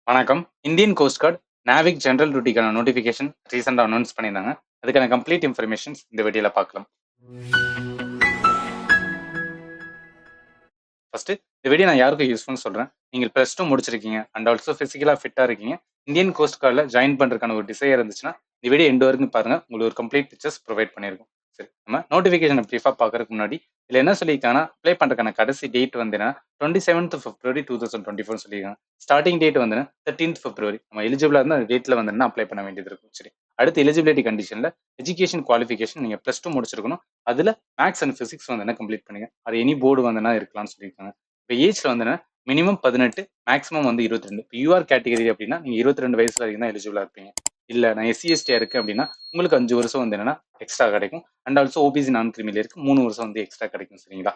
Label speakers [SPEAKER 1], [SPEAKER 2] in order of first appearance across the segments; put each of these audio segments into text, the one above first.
[SPEAKER 1] வணக்கம். Indian coast guard Navik general டியூட்டிக்கான notification ரீசெண்டா அனௌன்ஸ் பண்ணியிருந்தாங்க. அதுக்கான கம்ப்ளீட் இன்ஃபர்மேஷன்ஸ் இந்த வீடியோல பார்க்கலாம். ஃபர்ஸ்ட் இந்த வீடியோ நான் யாருக்கு யூஸ்ஃபுல்னு சொல்றேன். நீங்கள் +2 முடிச்சிருக்கீங்க அண்ட் ஆல்சோ பிசிக்கலா ஃபிட்டா இருக்கீங்க. இந்தியன் கோஸ்ட் கார்ட்ல ஜாயின் பண்றதுக்கான ஒரு டிசைர் இருந்துச்சுன்னா இந்த வீடியோ எண்ட் வரைக்கும் பாருங்க. உங்களுக்கு ஒரு கம்ப்ளீட் பிக்சர்ஸ் ப்ரொவைட் பண்ணியிருக்கும். சரி, நம்ம நோட்டிஃபிகேஷனை ப்ரீஃபா பார்க்கறதுக்கு முன்னாடி இதுல என்ன சொல்லியிருக்காங்கன்னா அப்ளை பண்றதுக்கான கடைசி டேட் வந்து 27th February 2024 சொல்லியிருக்காங்க. ஸ்டார்டிங் டேட் வந்து 13th February. நம்ம எலிஜிபிளா இருந்தா அந்த டேட்ல வந்து அப்ளை பண்ண வேண்டியது இருக்கும். சரி, அடுத்து எலிஜிபிலிட்டி கண்டிஷன்ல எஜுகேஷன் குவாலிஃபிகேஷன் நீங்க +2 முடிச்சிருக்கணும். அதுல மேக்ஸ் அண்ட் பிசிக்ஸ் வந்து கம்ப்ளீட் பண்ணுங்க. அது எனி போர்டு வந்து இருக்கலாம்னு சொல்லியிருக்காங்க. இப்போ ஏஜ்ல வந்து மினிமம் 18, மேக்ஸிமம் வந்து 22. இப்போ யூஆர் கேட்டகரி அப்படின்னா நீங்க 22 வயசு வரைக்கும் தான் எலிஜிபிளா இருப்பீங்க. இல்ல நான் SC/ST இருக்கு அப்படின்னா உங்களுக்கு 5 வருஷம் வந்து எக்ஸ்ட்ரா கிடைக்கும். அண்ட் ஆல்சோ OBC நான் கிரிமினல் இருக்கு 3 வருஷம் வந்து எக்ஸ்ட்ரா கிடைக்கும். சரிங்களா?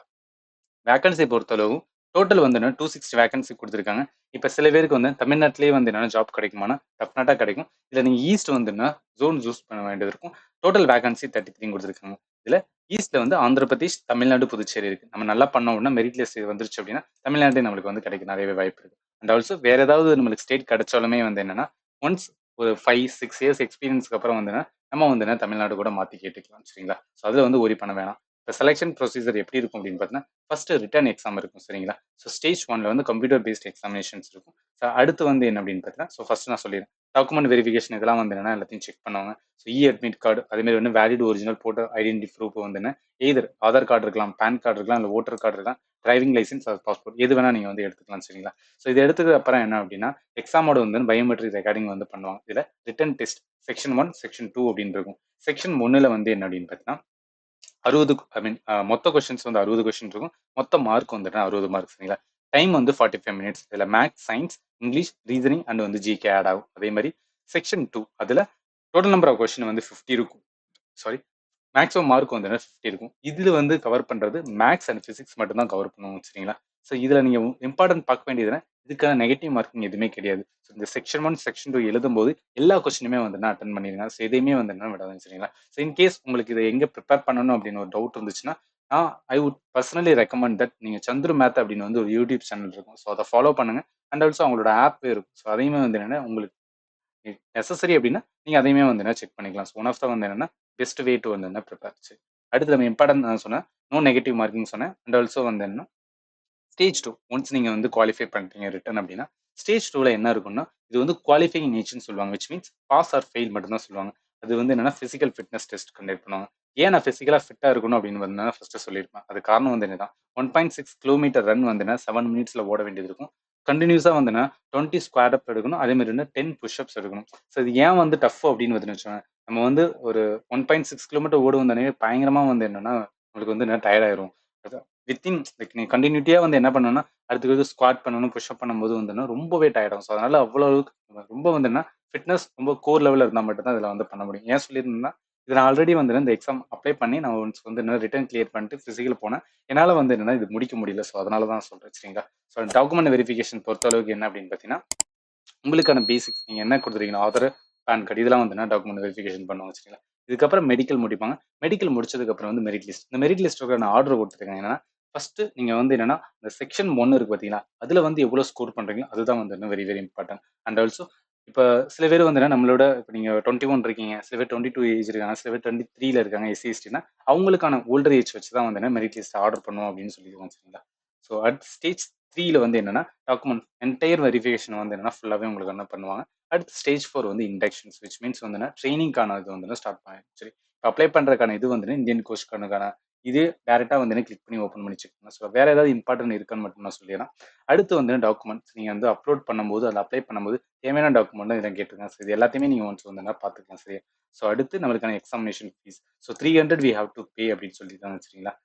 [SPEAKER 1] வேகன்சி பொறுத்தளவு டோட்டல் வந்து 260 வேகன்சி கொடுத்துருக்காங்க. இப்போ சில பேருக்கு வந்து தமிழ்நாட்டிலேயே வந்து ஜாப் கிடைக்குமானா டெஃபினட்டா கிடைக்கும். இல்லை நீங்க ஈஸ்ட் வந்துன்னா ஜோன் சூஸ் பண்ண வேண்டியது இருக்கும். டோட்டல் வேகன்சி 33 கொடுத்துருக்காங்க. இதுல ஈஸ்ட்ல வந்து ஆந்திர பிரதேஷ், தமிழ்நாடு, புதுச்சேரி இருக்கு. நம்ம நல்லா பண்ணோம் அப்படின்னா மெரிட் லிஸ்ட் வந்துருச்சு அப்படின்னா தமிழ்நாட்டிலே நம்மளுக்கு வந்து கிடைக்க நிறையவே வாய்ப்பு இருக்கு. அண்ட் ஆல்சோ வேற ஏதாவது நம்மளுக்கு ஸ்டேட் கிடைச்சாலுமே வந்து என்னன்னா ஒன்ஸ் ஒரு 5-6 இயர்ஸ் எக்ஸ்பீரியன்ஸ்க்கு அப்புறம் வந்து நம்ம வந்து தமிழ்நாடு கூட மாத்தி கேட்டுக்கலாம். சரிங்களா? ஸோ அதுல வந்து ஒரி பண்ண வேணாம். இப்போ செலெக்ஷன் ப்ரொசீஜர் எப்படி இருக்கும் அப்படின்னு பார்த்தீங்கன்னா ஃபர்ஸ்ட் ரிட்டன் எக்ஸாம் இருக்கும். சரிங்களா? ஸோ ஸ்டேஜ் 1ல வந்து கம்ப்யூட்டர் பேஸ்ட் எக்ஸாமினேஷன்ஸ் இருக்கும். ஸோ அடுத்து வந்து என்ன அப்படின்னு பார்த்தீங்கன்னா ஸோ ஃபர்ஸ்ட் நான் சொல்லிடுறேன். டாக்குமெண்ட் வெரிஃபிகேஷன் இதெல்லாம் வந்து எல்லாத்தையும் செக் பண்ணுவாங்க. ஸோ அட்மிட் கார்டு அதேமாதிரி வந்து valid original photo identity proof வந்து எய்தர் ஆதார் கார்டு இருக்கலாம், பேன் கார்டு இருக்கலாம், இல்லை ஓட்டர் கார்டு இருக்கலாம், டிரைவிங் லைசன்ஸ் அது பாஸ்போர்ட் எது வேணா நீங்க வந்து எடுத்துக்கலாம். சரிங்களா? ஸோ இது எடுத்ததுக்கு அப்புறம் என்ன அப்படின்னா எக்ஸாமோட வந்து பயோமெட்ரிக் ரெக்கார்டிங் வந்து பண்ணுவாங்க. இதுல ரிட்டன் டெஸ்ட் செக்ஷன் 1, செக்ஷன் 2 அப்படின்னு இருக்கும். செக்ஷன் 1ல வந்து என்ன அப்படின்னு பார்த்தீங்கன்னா 60 ஐ மீன் மொத்த கொஸ்டின்ஸ் வந்து 60 கொஸ்டின் இருக்கும். மொத்த மார்க் வந்துட்டு 60 மார்க். சரிங்களா? டைம் வந்து 45 மினிட்ஸ். இதுல maths, science, English, reasoning and வந்து ஜிகே ஆட் ஆகும். அதே மாதிரி செக்ஷன் 2 அதுல டோட்டல் நம்பர் ஆஃப் கொஸ்டின் வந்து 50 இருக்கும். சாரி, மேக்ஸிமம் மார்க் வந்து 50 இருக்கும். இதுல வந்து கவர் பண்றது மேக்ஸ் அண்ட் பிசிக்ஸ் மட்டும் தான் கவர் பண்ணுவோம். சரிங்களா? ஸோ இதுல நீங்க இம்பார்ட்டன்ட் பார்க்க வேண்டியதுன்னா இதுக்கான நெகட்டிவ் மார்க்கிங் எதுவுமே கிடையாது. ஸோ இந்த செக்ஷன் 1, செக்ஷன் 2 எழுதும்போது எல்லா கொஸ்டினுமே வந்து அட்டன் பண்ணிருங்க. ஸோ எதையுமே வந்து விடாதுங்க. சரிங்களா? ஸோ இன்கேஸ் உங்களுக்கு இதை எங்க ப்ரிப்பேர் பண்ணணும் அப்படின்னு ஒரு டவுட் இருந்துச்சுன்னா I would personally recommend that நீங்க சந்துரு மேத் அப்படின்னு வந்து ஒரு யூடியூப் சேனல் இருக்கும். ஸோ அதை ஃபாலோ பண்ணுங்க. அண்ட் ஆல்சோ அவங்களோட ஆப் இருக்கும். ஸோ அதையுமே வந்து உங்களுக்கு நெசசரி அப்படின்னா நீங்க அதையுமே வந்து செக் பண்ணிக்கலாம். ஸோ ஒன் ஆஃப் த வந்து பெஸ்ட் வே டு வந்து ப்ரிப்பேர். சரி, அடுத்து நம்ம இம்பார்ட்டன்ட் நான் சொன்னேன் நோ நெகட்டிவ் மார்க்கிங் சொன்னேன். அண்ட் ஆல்சோ வந்து ஸ்டேஜ் 2 ஒன்ஸ் நீங்க வந்து குவாலிஃபை பண்ணிட்டீங்க ரிட்டன் அப்படின்னா ஸ்டேஜ் 2ல என்ன இருக்கும்னா இது வந்து குவாலிஃபைங் நேச்சர்னு சொல்லுவாங்க. Which means pass or fail மட்டும் தான் சொல்லுவாங்க. அது வந்து பிசிக்கல் ஃபிட்னஸ் டெஸ்ட் கண்டக்ட் பண்ணுவாங்க. ஏன் நான் பிசிக்கலா ஃபிட்டா இருக்கணும் அப்படின்னு வந்து ஃபர்ஸ்ட் சொல்லியிருப்பேன். அது காரணம் வந்து என்னதான் 1.6 கிலோமீட்டர் ரன் வந்து 7 மினிட்ஸ்ல ஓட வேண்டியது இருக்கும். கண்டினியூஸா வந்து 20 ஸ்குவாட் அப் எடுக்கணும். அதே மாதிரி 10 புஷ்அப்ஸ் எடுக்கணும். ஸோ இது ஏன் வந்து டஃப் அப்படின்னு வந்து வச்சுக்கோங்க. நம்ம வந்து ஒரு 1.6 கிலோமீட்டர் ஓடுவோம் தானே பயங்கரமா வந்து என்னன்னா உங்களுக்கு வந்து டயர்ட் ஆயிரும். வித்தின் லைக் நீங்க கண்டினியூட்டியா வந்து என்ன பண்ணணும்னா அடுத்தது ஸ்குவாட் பண்ணணும், புஷ்அப் பண்ணும்போது வந்து ரொம்பவே டயர்ட் ஆகும். ஸோ அதனால அவ்வளோ அளவுக்கு ரொம்ப வந்து ஃபிட்னஸ் ரொம்ப கோர் லெவலில் இருந்தால் மட்டும் தான் இதில் வந்து பண்ண முடியும். ஏன் சொல்லியிருந்தேன்னா இது நான் ஆல்ரெடி வந்து இந்த எக்ஸாம் அப்ளை பண்ணி நான் ஒன்ஸ் வந்து ரிட்டன் கிளியர் பண்ணிட்டு ஃபிசிக்கல் போனேன். என்னால் வந்து என்னன்னா இது முடிக்க முடியல. ஸோ அதனால தான் சொல்கிறேன். சரிங்களா? ஸோ டாக்குமெண்ட் வெரிஃபிகேஷன் பொறுத்த அளவுக்கு என்ன அப்படின்னு பார்த்தீங்கன்னா உங்களுக்கான பேசிக்ஸ் நீங்க என்ன கொடுத்துருக்கீங்க ஆதார், பேன் கார்டு இதெல்லாம் வந்து டாக்குமெண்ட் வெரிஃபிகேஷன் பண்ணுவாங்க. சரிங்களா? இதுக்கப்புறம் மெடிக்கல் முடிப்பாங்க. மெடிக்கல் முடிச்சதுக்கு அப்புறம் வந்து மெரிட் லிஸ்ட். இந்த மெரிட் லிஸ்ட்டுக்கு நான் ஆர்டர் கொடுத்துருக்கேன். என்னன்னா ஃபர்ஸ்ட் நீங்க வந்து என்னன்னா இந்த செக்ஷன் 1 இருக்கு பார்த்தீங்களா? அதுல வந்து எவ்வளவு ஸ்கோர் பண்றீங்களோ அதுதான் வந்து very very important. And also இப்ப சில பேர் வந்து நம்மளோட இப்ப நீங்க 21 இருக்கீங்க, சில பேர் 22 ஏஜ் இருக்காங்க, சில பேர் 23ல இருக்காங்க SC/STனா அவங்களுக்கான ஓல்டர் ஏஜ் வச்சு தான் வந்து மெரிட் லிஸ்ட் ஆர்டர் பண்ணுவோம் அப்படின்னு சொல்லிடுவோம். சரிங்களா? ஸோ அட் ஸ்டேஜ் 3ல வந்து என்னன்னா டாக்குமெண்ட் என்டையர் வெரிஃபிகேஷன் வந்து என்னன்னா ஃபுல்லாவே உங்களுக்கு என்ன பண்ணுவாங்க. அடுத்து ஸ்டேஜ் 4 வந்து இண்டக்ஷன்ஸ் விச் மீன்ஸ் வந்து ட்ரைனிங்கான இது வந்து ஸ்டார்ட் பண்ணி சரி அப்ளை பண்றதுக்கான இது வந்து இந்தியன் கோஸ்ட் கார்டுக்கான இது டேரக்டா வந்து கிளிக் பண்ணி ஓப்பன் பண்ணி செக் பண்ணலாம். ஸோ வேற ஏதாவது இம்பார்ட்டன்ட் இருக்குன்னு மட்டும் நான் சொல்லிடுறேன். அடுத்து வந்து டாக்குமெண்ட்ஸ் நீங்க வந்து அப்லோட் பண்ணும்போது அதில் அப்ளை பண்ணும்போது தேவையான டாக்குமெண்ட் இதில் கேட்டிருக்கேன். சரி இது எல்லாத்தையுமே நீங்க ஒன்ஸ் வந்து பார்த்துக்கலாம். சரி, ஸோ அடுத்து நம்மளுக்கான examination fees so 300 we have to pay அப்படின்னு சொல்லியிருக்காங்க. சரிங்களா?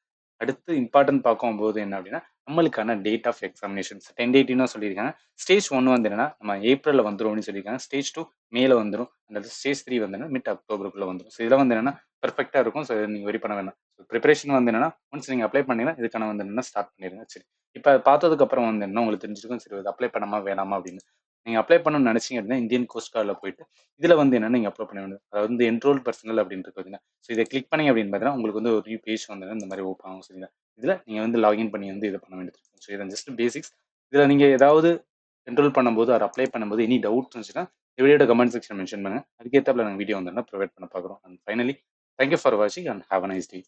[SPEAKER 1] அடுத்து இம்பார்ட்டன்ட் பார்க்கும்போது என்ன அப்படின்னா நம்மளுக்கான டேட் ஆஃப் எக்ஸாமினேஷன்ஸ் 10 டேட்னு சொல்லியிருக்காங்க. ஸ்டேஜ் 1 வந்து என்னன்னா நம்ம ஏப்ரல்ல வந்துரும் அப்படின்னு சொல்லியிருக்காங்க. ஸ்டேஜ் 2 மேல வந்துரும். அந்த ஸ்டேஜ் 3 வந்து மிட் அக்டோபருக்குள்ள வந்துரும். ஸோ இதெல்லாம் வந்து என்னன்னா பெர்ஃபெக்ட்டா இருக்கும். ஸோ நீங்க வெரி பண்ண வேணாம். ஸோ ப்ரிப்பரேஷன் வந்து என்னன்னா ஒன்ஸ் நீங்க அப்ளை பண்ணீங்கன்னா இதுக்கான வந்து என்னன்னா ஸ்டார்ட் பண்ணிருங்க. சரி, இப்ப பார்த்ததுக்கு அப்புறம் வந்து என்ன உங்களுக்கு தெரிஞ்சிருக்கும். சரி இது அப்ளை பண்ணாமா வேணாமா அப்படின்னு. நீங்க அப்ளை பண்ணணும்னு நினைச்சீங்க அப்படின்னா இந்தியன் கோஸ்ட் கார்ட்ல போயிட்டு இதுல வந்து என்னன்னா நீங்க அப்ளை பண்ண வேண்டியது. அதாவது வந்து என்ரோல் பர்சனல் அப்படின்னு இருக்கு பார்த்தீங்கன்னா. ஸோ இதை கிளிக் பண்ணி அப்படின்னு பார்த்தீங்கன்னா உங்களுக்கு வந்து ஒரு நியூ பேஜ் வந்து இந்த மாதிரி ஓப்பன் ஆகும். சரிங்களா? இதுல நீங்க வந்து லாகின் பண்ணி வந்து இது பண்ண வேண்டியது இருக்கும். ஸோ இதை ஜஸ்ட் பேசிக்ஸ். இதுல நீங்க ஏதாவது என்ரோல் பண்ணும்போது ஆர் அப்ளை பண்ணும்போது எனி டவுட் இருந்துச்சுன்னா இந்த வீடியோட கமெண்ட் செக்ஷன் மென்ஷன் பண்ணுங்க. அதுக்கேற்றாப்புல நாங்கள் வீடியோ வந்து ப்ரொவைட் பண்ண பார்க்குறோம். அண்ட் ஃபைனலி தேங்க்யூ ஃபார் வாட்சிங் and have a nice day.